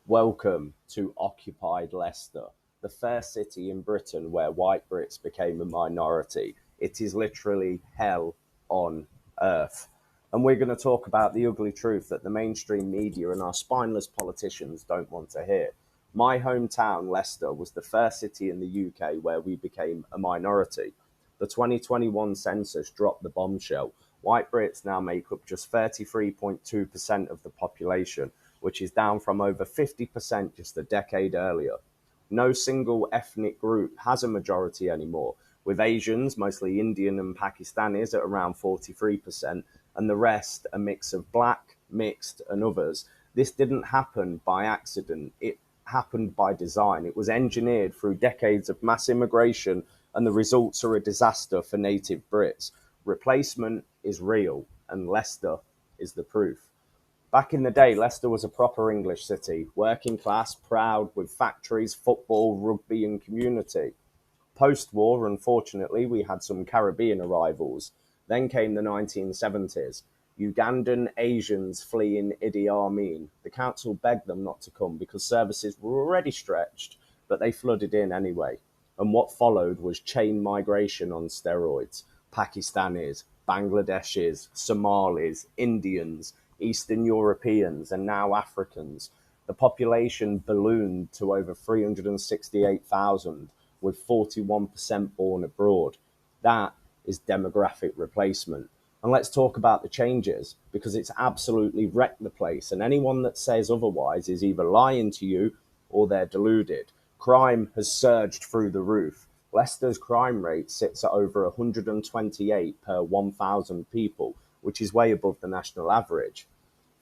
Welcome to occupied Leicester, the first city in Britain where white Brits became a minority. It is literally hell on earth. And we're going to talk about the ugly truth that the mainstream media and our spineless politicians don't want to hear. My hometown, Leicester, was the first city in the UK where we became a minority. The 2021 census dropped the bombshell. White Brits now make up just 33.2% of the population, which is down from over 50% just a decade earlier. No single ethnic group has a majority anymore, with Asians, mostly Indian and Pakistanis, at around 43%, and the rest a mix of black, mixed, and others. This didn't happen by accident. It happened by design. It was engineered through decades of mass immigration, and the results are a disaster for native Brits. Replacement is real, and Leicester is the proof. Back in the day, Leicester was a proper English city, working class, proud, with factories, football, rugby, and community. Post-war, unfortunately, we had some Caribbean arrivals. Then came the 1970s. Ugandan Asians fleeing Idi Amin. The council begged them not to come because services were already stretched, but they flooded in anyway. And what followed was chain migration on steroids. Pakistanis, Bangladeshis, Somalis, Indians, Eastern Europeans, and now Africans. The population ballooned to over 368,000, with 41% born abroad. That is demographic replacement. And let's talk about the changes, because it's absolutely wrecked the place, and anyone that says otherwise is either lying to you or they're deluded. Crime has surged through the roof. Leicester's crime rate sits at over 128 per 1,000 people, which is way above the national average.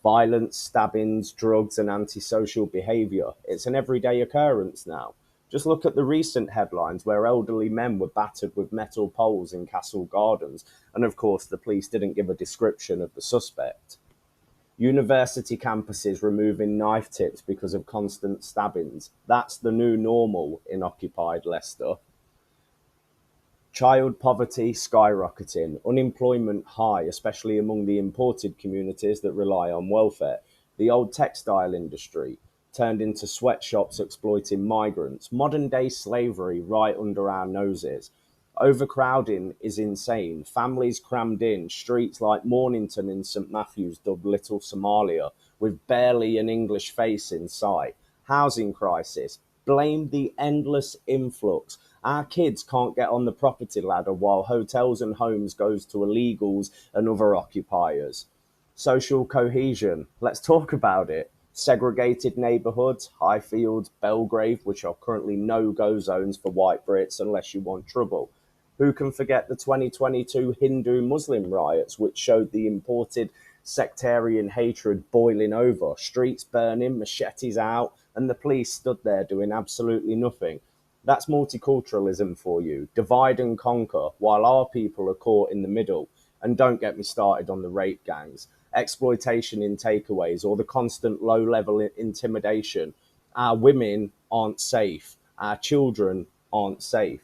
Violence, stabbings, drugs, and antisocial behaviour. It's an everyday occurrence now. Just look at the recent headlines where elderly men were battered with metal poles in Castle Gardens, and of course the police didn't give a description of the suspect. University campuses removing knife tips because of constant stabbings. That's the new normal in occupied Leicester. Child poverty skyrocketing, unemployment high, especially among the imported communities that rely on welfare. The old textile industry turned into sweatshops exploiting migrants. Modern day slavery right under our noses. Overcrowding is insane. Families crammed in, streets like Mornington in St Matthews dubbed Little Somalia, with barely an English face in sight. Housing crisis. Blame the endless influx. Our kids can't get on the property ladder while hotels and homes goes to illegals and other occupiers. Social cohesion. Let's talk about it. Segregated neighbourhoods, Highfield, Belgrave, which are currently no-go zones for white Brits unless you want trouble. Who can forget the 2022 Hindu-Muslim riots, which showed the imported sectarian hatred boiling over, streets burning, machetes out, and the police stood there doing absolutely nothing. That's multiculturalism for you. Divide and conquer, while our people are caught in the middle. And don't get me started on the rape gangs, exploitation in takeaways, or the constant low-level intimidation. Our women aren't safe. Our children aren't safe.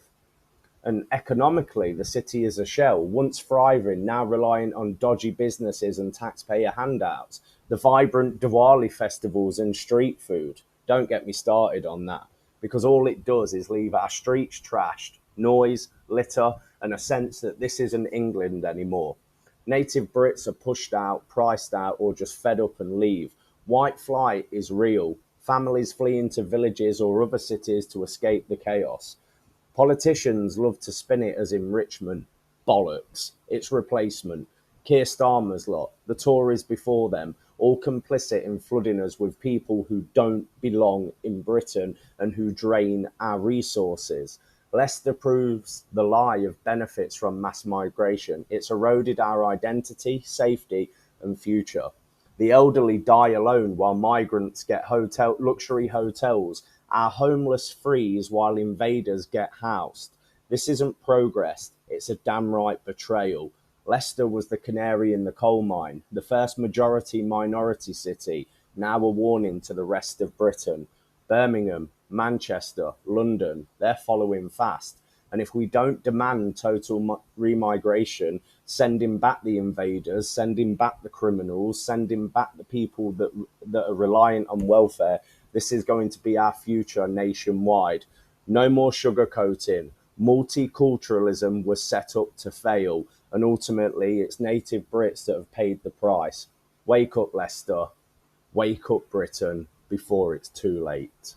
And economically, the city is a shell, once thriving, now reliant on dodgy businesses and taxpayer handouts. The vibrant Diwali festivals and street food. Don't get me started on that, because all it does is leave our streets trashed, noise, litter, and a sense that this isn't England anymore. Native Brits are pushed out, priced out, or just fed up and leave. White flight is real. Families fleeing to villages or other cities to escape the chaos. Politicians love to spin it as enrichment. Bollocks. It's replacement. Keir Starmer's lot, the Tories before them, all complicit in flooding us with people who don't belong in Britain and who drain our resources. Leicester proves the lie of benefits from mass migration. It's eroded our identity, safety, and future. The elderly die alone while migrants get luxury hotels. Our homeless freeze while invaders get housed. This isn't progress, it's a damn right betrayal. Leicester was the canary in the coal mine, the first majority-minority city, now a warning to the rest of Britain. Birmingham, Manchester, London, they're following fast. And if we don't demand total remigration, sending back the invaders, sending back the criminals, sending back the people that are reliant on welfare, This is going to be our future nationwide. No more sugarcoating. Multiculturalism was set up to fail, and ultimately it's native Brits that have paid the price. Wake up, Leicester. Wake up, Britain, before it's too late.